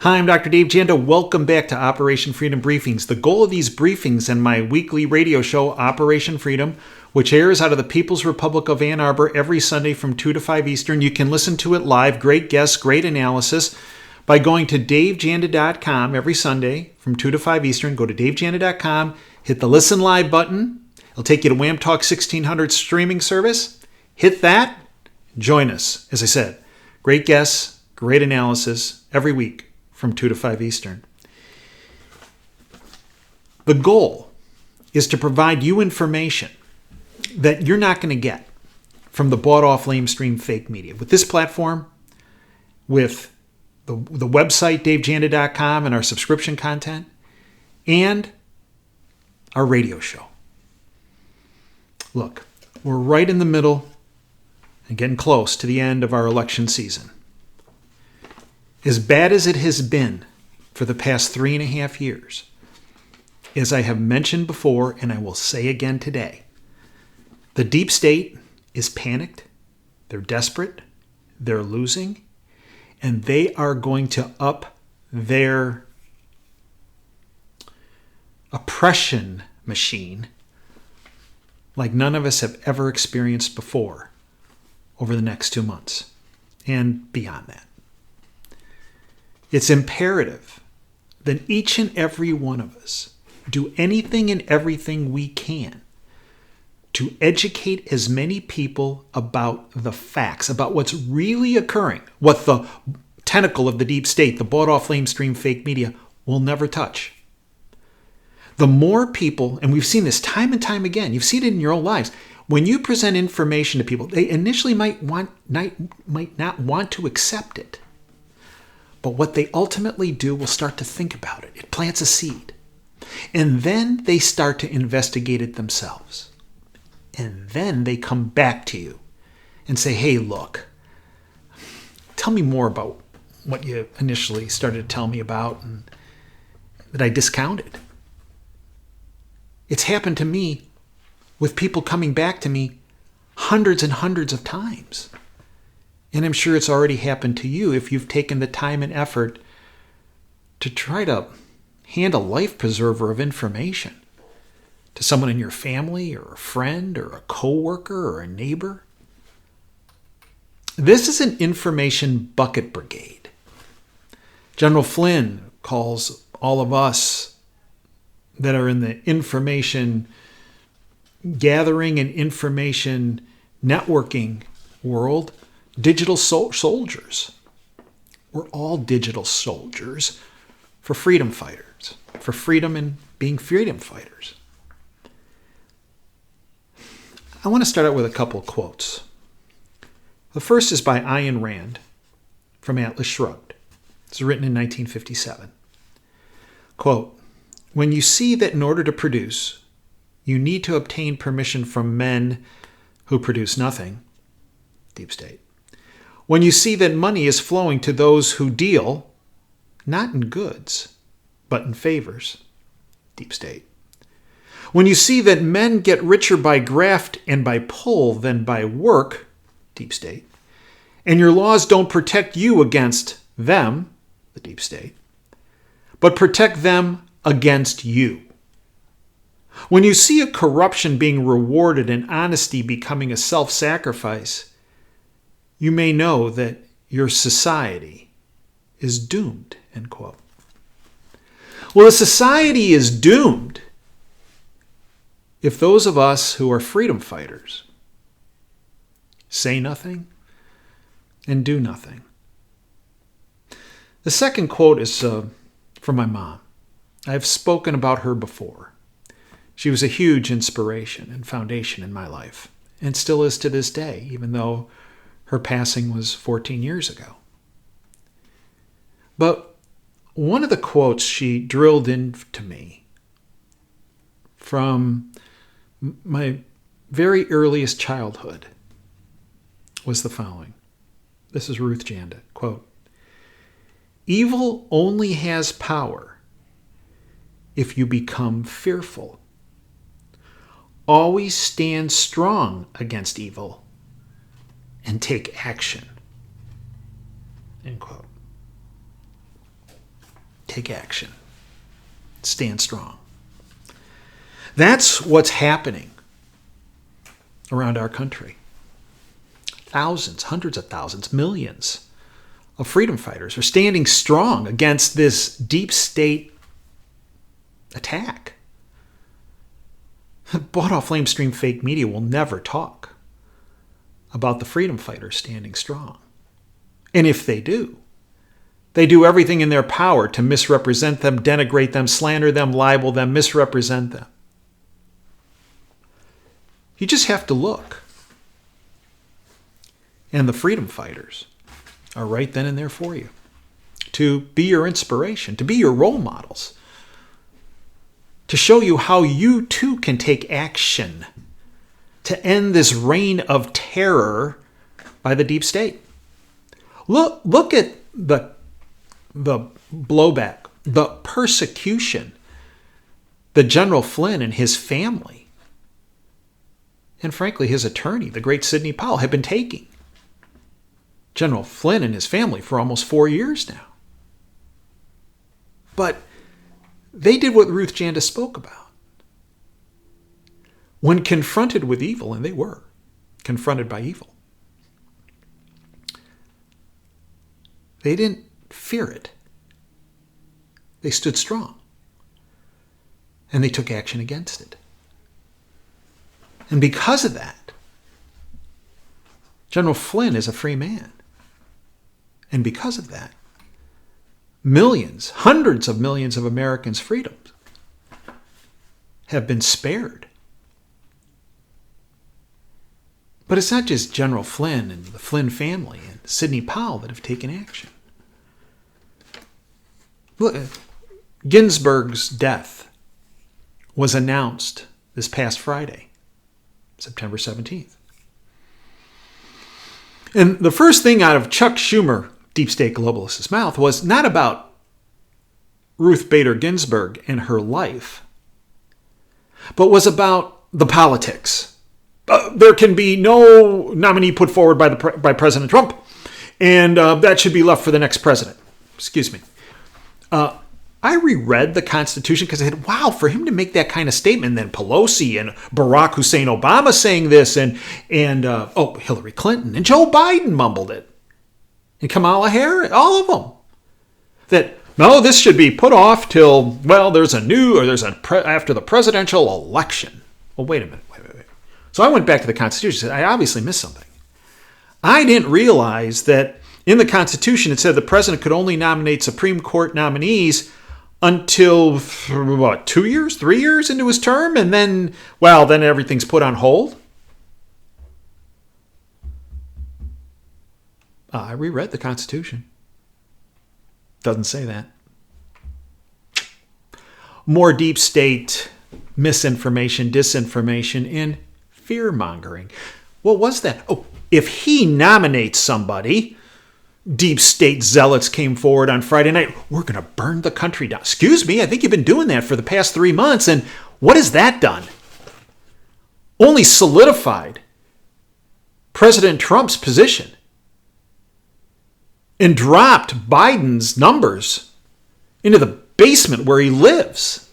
Hi, I'm Dr. Dave Janda. Welcome back to Operation Freedom Briefings. The goal of these briefings and my weekly radio show, Operation Freedom, which airs out of the People's Republic of Ann Arbor every Sunday from 2 to 5 Eastern. You can listen to it live. Great guests, great analysis by going to davejanda.com every Sunday from 2 to 5 Eastern. Go to davejanda.com, hit the Listen Live button. It'll take you to Wham Talk 1600 streaming service. Hit that. Join us. As I said, great guests, great analysis every week from 2 to 5 Eastern. The goal is to provide you information that you're not going to get from the bought-off lamestream fake media. With this platform, with the website, davejanda.com, and our subscription content, and our radio show. Look, we're right in the middle and getting close to the end of our election season. As bad as it has been for the past 3.5 years, as I have mentioned before, and I will say again today, the deep state is panicked, they're desperate, they're losing, and they are going to up their oppression machine like none of us have ever experienced before over the next 2 months and beyond that. It's imperative that each and every one of us do anything and everything we can to educate as many people about the facts, about what's really occurring, what the tentacle of the deep state, the bought-off lamestream fake media, will never touch. The more people, and we've seen this time and time again, you've seen it in your own lives, when you present information to people, they initially might not want to accept it. But what they ultimately do will start to think about it. It plants a seed. And then they start to investigate it themselves. And then they come back to you and say, hey, look, tell me more about what you initially started to tell me about and that I discounted. It's happened to me with people coming back to me hundreds and hundreds of times. And I'm sure it's already happened to you if you've taken the time and effort to try to hand a life preserver of information to someone in your family or a friend or a coworker or a neighbor. This is an information bucket brigade. General Flynn calls all of us that are in the information gathering and information networking world digital soldiers. We're all digital soldiers for freedom fighters, for freedom and being freedom fighters. I want to start out with a couple of quotes. The first is by Ayn Rand from Atlas Shrugged. It's written in 1957. Quote, when you see that in order to produce, you need to obtain permission from men who produce nothing, deep state. When you see that money is flowing to those who deal, not in goods, but in favors, deep state. When you see that men get richer by graft and by pull than by work, deep state, and your laws don't protect you against them, the deep state, but protect them against you. When you see a corruption being rewarded and honesty becoming a self-sacrifice, you may know that your society is doomed, end quote. Well, the society is doomed if those of us who are freedom fighters say nothing and do nothing. The second quote is from my mom. I've spoken about her before. She was a huge inspiration and foundation in my life, and still is to this day, even though her passing was 14 years ago. But one of the quotes she drilled into me from my very earliest childhood was the following. This is Ruth Janda, quote, evil only has power if you become fearful. Always stand strong against evil and take action. End quote. take action. Stand strong. That's what's happening around our country. Thousands, hundreds of thousands, millions of freedom fighters are standing strong against this deep state attack. Bought-off lamestream fake media will never talk about the freedom fighters standing strong. And if they do everything in their power to misrepresent them, denigrate them, slander them, libel them, misrepresent them. You just have to look. And the freedom fighters are right then and there for you. To be your inspiration, to be your role models. To show you how you too can take action to end this reign of terror by the deep state. Look at the blowback, the persecution that General Flynn and his family, and frankly his attorney, the great Sidney Powell, have been taking. General Flynn and his family for almost 4 years now. But they did what Ruth Janda spoke about. When confronted with evil, and they were confronted by evil, they didn't fear it. They stood strong. And they took action against it. And because of that, General Flynn is a free man. And because of that, millions, hundreds of millions of Americans' freedoms have been spared. But it's not just General Flynn and the Flynn family and Sidney Powell that have taken action. Look, Ginsburg's death was announced this past Friday, September 17th. And the first thing out of Chuck Schumer, deep state globalist's mouth, was not about Ruth Bader Ginsburg and her life, but was about the politics. There can be no nominee put forward by President Trump, and that should be left for the next president. Excuse me. I reread the Constitution because I said, wow, for him to make that kind of statement, and then Pelosi and Barack Hussein Obama saying this, and Hillary Clinton and Joe Biden mumbled it, and Kamala Harris, all of them, that no, this should be put off till, well, after the presidential election. Well, wait a minute. So I went back to the Constitution and said, I obviously missed something. I didn't realize that in the Constitution it said the president could only nominate Supreme Court nominees until, 2 years, 3 years into his term, and then everything's put on hold. I reread the Constitution. Doesn't say that. More deep state misinformation, disinformation, and fear-mongering. What was that? Oh, if he nominates somebody, deep state zealots came forward on Friday night, we're going to burn the country down. Excuse me, I think you've been doing that for the past 3 months, and what has that done? Only solidified President Trump's position and dropped Biden's numbers into the basement where he lives.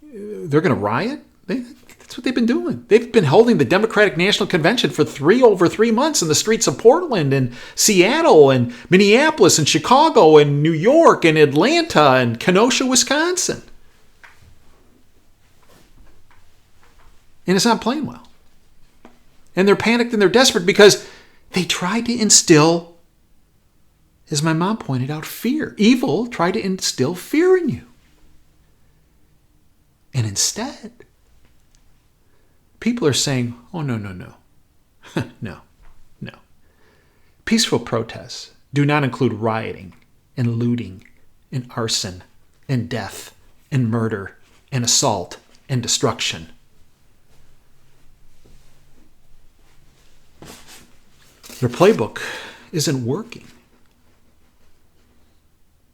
They're going to riot? That's what they've been doing. They've been holding the Democratic National Convention for over 3 months in the streets of Portland and Seattle and Minneapolis and Chicago and New York and Atlanta and Kenosha, Wisconsin. And it's not playing well. And they're panicked and they're desperate because they tried to instill, as my mom pointed out, fear. Evil tried to instill fear in you. And instead, people are saying, oh, no. No. Peaceful protests do not include rioting and looting and arson and death and murder and assault and destruction. Their playbook isn't working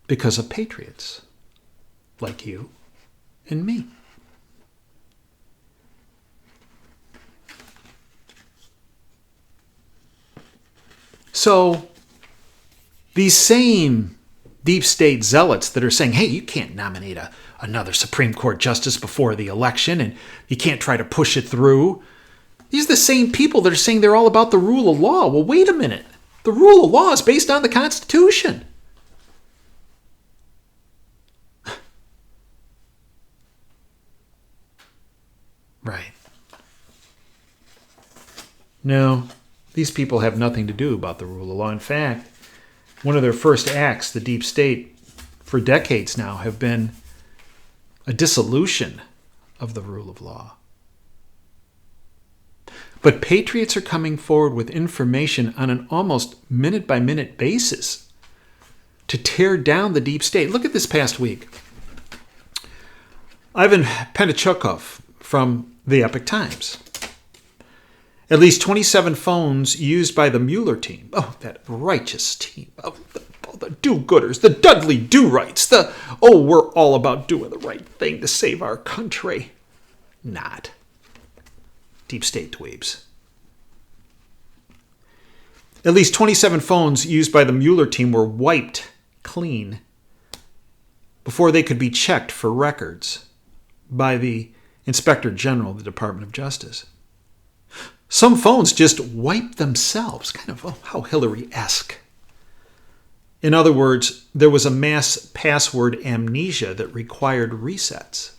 because of patriots like you and me. So These same deep state zealots that are saying, hey, you can't nominate another Supreme Court justice before the election and you can't try to push it through. These are the same people that are saying they're all about the rule of law. Well, wait a minute. The rule of law is based on the Constitution. Right. No, these people have nothing to do about the rule of law. In fact, one of their first acts, the deep state, for decades now, have been a dissolution of the rule of law. But patriots are coming forward with information on an almost minute-by-minute basis to tear down the deep state. Look at this past week. Ivan Penachukov from the Epoch Times. At least 27 phones used by the Mueller team. Oh, that righteous team. Oh, the do-gooders, the Dudley do-rights. We're all about doing the right thing to save our country. Not. Deep state dweebs. At least 27 phones used by the Mueller team were wiped clean before they could be checked for records by the Inspector General of the Department of Justice. Some phones just wiped themselves, kind of how Hillary-esque. In other words, there was a mass password amnesia that required resets.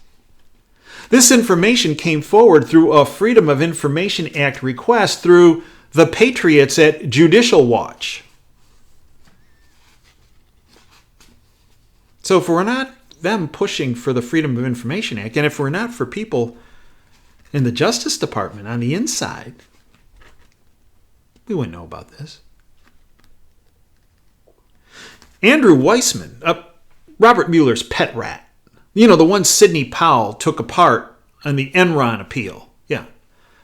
This information came forward through a Freedom of Information Act request through the patriots at Judicial Watch. So if we're not them pushing for the Freedom of Information Act, and if we're not for people in the Justice Department on the inside, we wouldn't know about this. Andrew Weissman, Robert Mueller's pet rat, the one Sidney Powell took apart on the Enron appeal,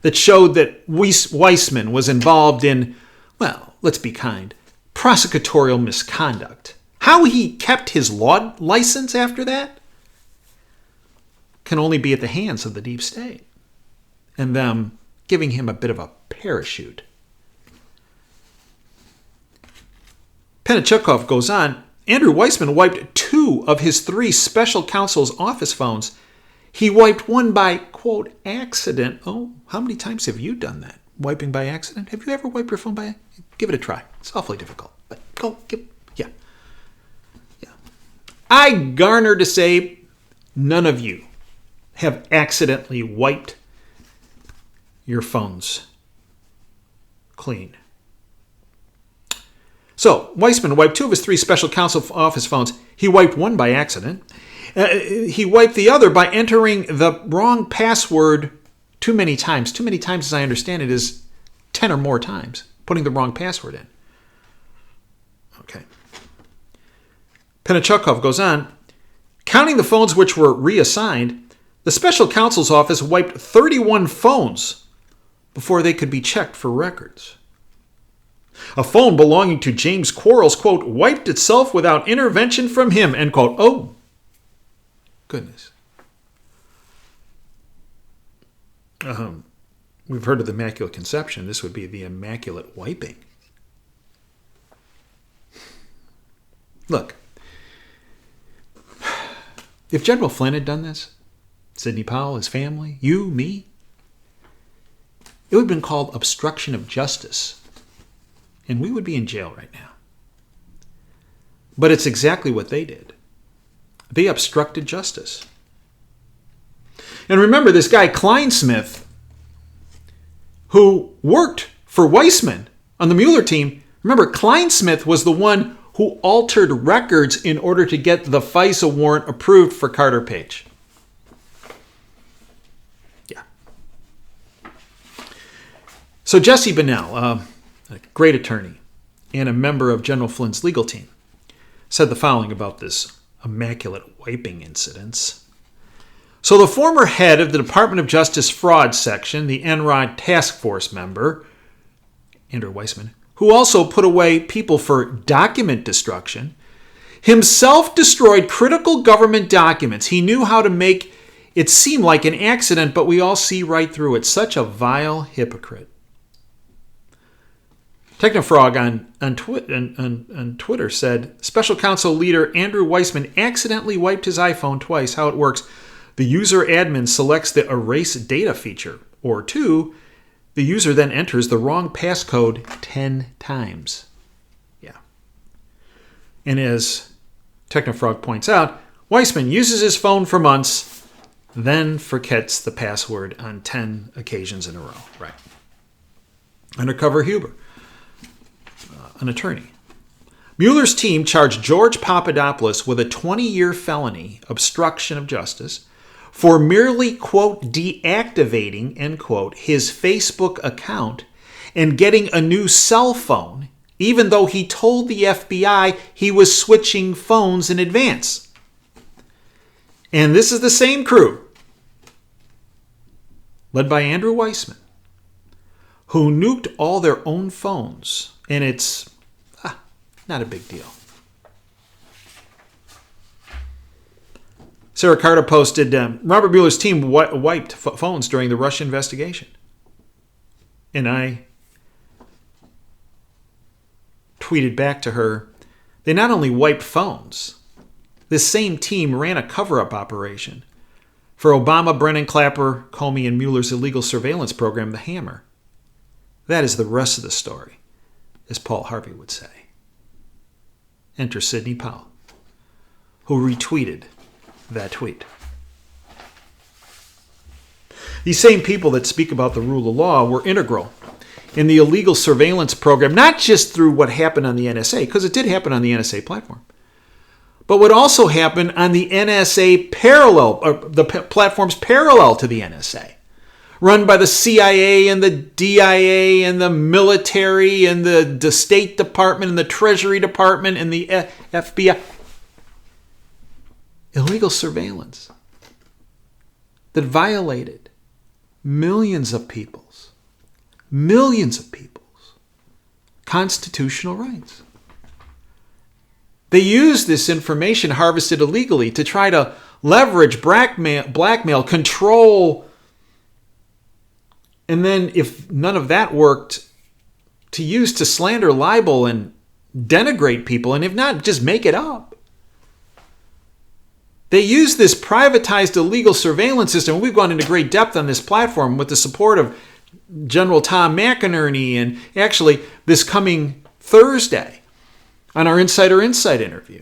that showed that Weissman was involved in, well, let's be kind, prosecutorial misconduct. How he kept his law license after that can only be at the hands of the deep state and them giving him a bit of a parachute. Penachukov goes on, Andrew Weissman wiped 2 of his 3 special counsel's office phones. He wiped one by, quote, accident. Oh, how many times have you done that? Wiping by accident? Have you ever wiped your phone by accident? Give it a try. It's awfully difficult. But yeah. I garner to say none of you have accidentally wiped your phones clean. So, Weissman wiped 2 of his 3 special counsel office phones. He wiped one by accident. He wiped the other by entering the wrong password too many times. Too many times, as I understand it, is 10 or more times, putting the wrong password in. Okay. Penachukov goes on, counting the phones which were reassigned, the special counsel's office wiped 31 phones before they could be checked for records. A phone belonging to James Quarles, quote, wiped itself without intervention from him, end quote. Oh, goodness. We've heard of the Immaculate Conception. This would be the Immaculate Wiping. Look, if General Flynn had done this, Sidney Powell, his family, you, me, it would have been called obstruction of justice. And we would be in jail right now. But it's exactly what they did. They obstructed justice. And remember, this guy Kleinsmith, who worked for Weissman on the Mueller team, remember, Kleinsmith was the one who altered records in order to get the FISA warrant approved for Carter Page. Yeah. So Jesse Bunnell, a great attorney and a member of General Flynn's legal team, said the following about this immaculate wiping incidents. So the former head of the Department of Justice Fraud Section, the Enron task force member, Andrew Weissman, who also put away people for document destruction, himself destroyed critical government documents. He knew how to make it seem like an accident, but we all see right through it. Such a vile hypocrite. Technofrog on Twitter said, Special Counsel leader Andrew Weissman accidentally wiped his iPhone twice. How it works: the user admin selects the erase data feature. Or 2, the user then enters the wrong passcode 10 times. Yeah. And as Technofrog points out, Weissman uses his phone for months, then forgets the password on 10 occasions in a row. Right. Undercover Huber, an attorney. Mueller's team charged George Papadopoulos with a 20-year felony, obstruction of justice, for merely, quote, deactivating, end quote, his Facebook account and getting a new cell phone, even though he told the FBI he was switching phones in advance. And this is the same crew, led by Andrew Weissman, who nuked all their own phones. And it's not a big deal. Sarah Carter posted, Robert Mueller's team wiped phones during the Russia investigation. And I tweeted back to her, they not only wiped phones, this same team ran a cover-up operation for Obama, Brennan, Clapper, Comey, and Mueller's illegal surveillance program, the Hammer. That is the rest of the story, as Paul Harvey would say. Enter Sidney Powell, who retweeted that tweet. These same people that speak about the rule of law were integral in the illegal surveillance program, not just through what happened on the NSA, because it did happen on the NSA platform, but what also happened on the NSA parallel, or the platforms parallel to the NSA, run by the CIA and the DIA and the military and the State Department and the Treasury Department and the FBI. Illegal surveillance that violated millions of people's constitutional rights. They used this information harvested illegally to try to leverage, blackmail, control, and then if none of that worked, to use to slander, libel, and denigrate people, and if not, just make it up. They use this privatized illegal surveillance system. We've gone into great depth on this platform with the support of General Tom McInerney, and actually this coming Thursday on our Insider Insight interview,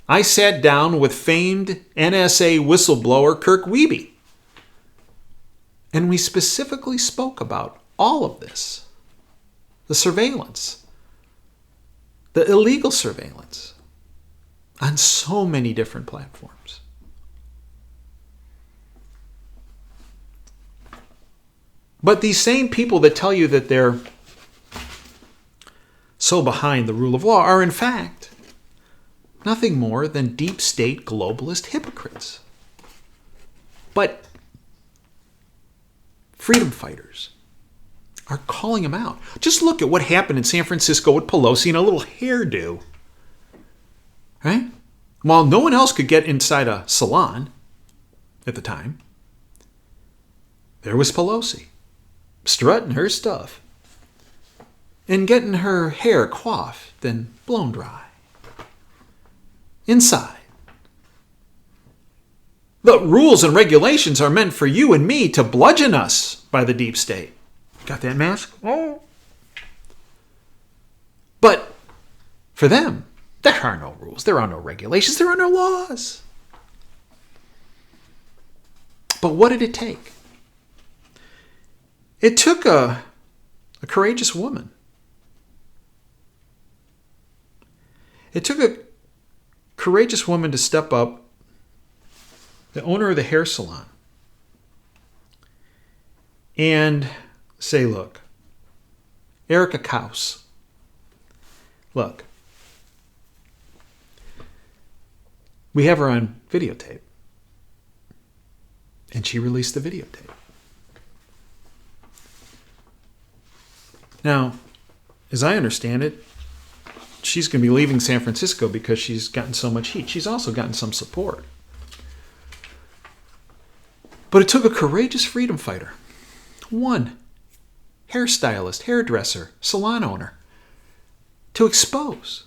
I sat down with famed NSA whistleblower Kirk Wiebe. And we specifically spoke about all of this. The surveillance. The illegal surveillance. On so many different platforms. But these same people that tell you that they're so behind the rule of law are in fact nothing more than deep state globalist hypocrites. But freedom fighters are calling them out. Just look at what happened in San Francisco with Pelosi and a little hairdo. Right? While no one else could get inside a salon at the time, there was Pelosi, strutting her stuff and getting her hair coiffed and blown dry. Inside. The rules and regulations are meant for you and me to bludgeon us by the deep state. Got that mask? Oh. But for them, there are no rules. There are no regulations. There are no laws. But what did it take? It took a courageous woman. It took a courageous woman to step up, the owner of the hair salon, and say, look, Erica Kaus, look, we have her on videotape. And she released the videotape. Now, as I understand it, she's going to be leaving San Francisco because she's gotten so much heat. She's also gotten some support. But it took a courageous freedom fighter, one hairstylist, hairdresser, salon owner, to expose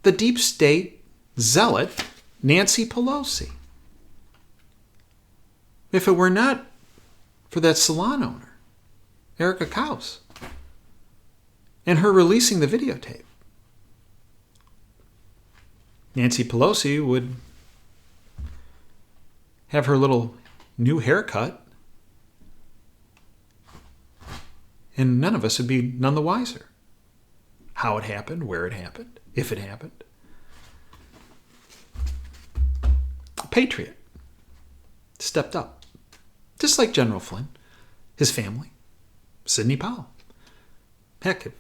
the deep state zealot Nancy Pelosi. If it were not for that salon owner, Erica Kaus, and her releasing the videotape, Nancy Pelosi would have her little new haircut, and none of us would be none the wiser. How it happened, where it happened, if it happened. A patriot stepped up, just like General Flynn, his family, Sidney Powell. Heck, I've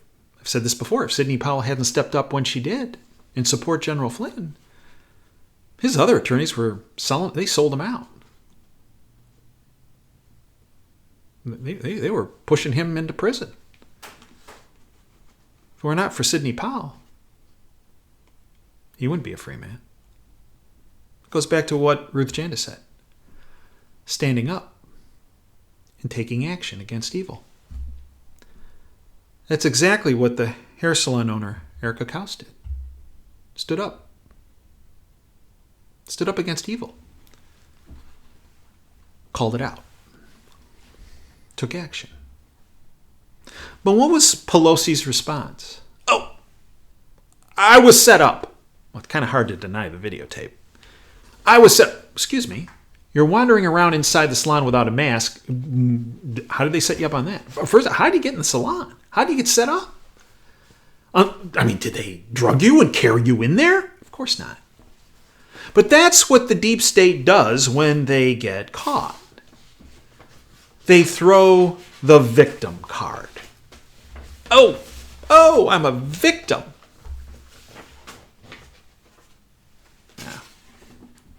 said this before, if Sidney Powell hadn't stepped up when she did in support General Flynn, his other attorneys they sold him out. They were pushing him into prison. If it were not for Sidney Powell, he wouldn't be a free man. It goes back to what Ruth Janda said. Standing up and taking action against evil. That's exactly what the hair salon owner, Erica Kaus, did. Stood up. Stood up against evil. Called it out. Took action. But what was Pelosi's response? Oh, I was set up. Well, it's kind of hard to deny the videotape. Excuse me, you're wandering around inside the salon without a mask. How did they set you up on that? First, how did you get in the salon? How did you get set up? Did they drug you and carry you in there? Of course not. But that's what the deep state does when they get caught. They throw the victim card. Oh, I'm a victim.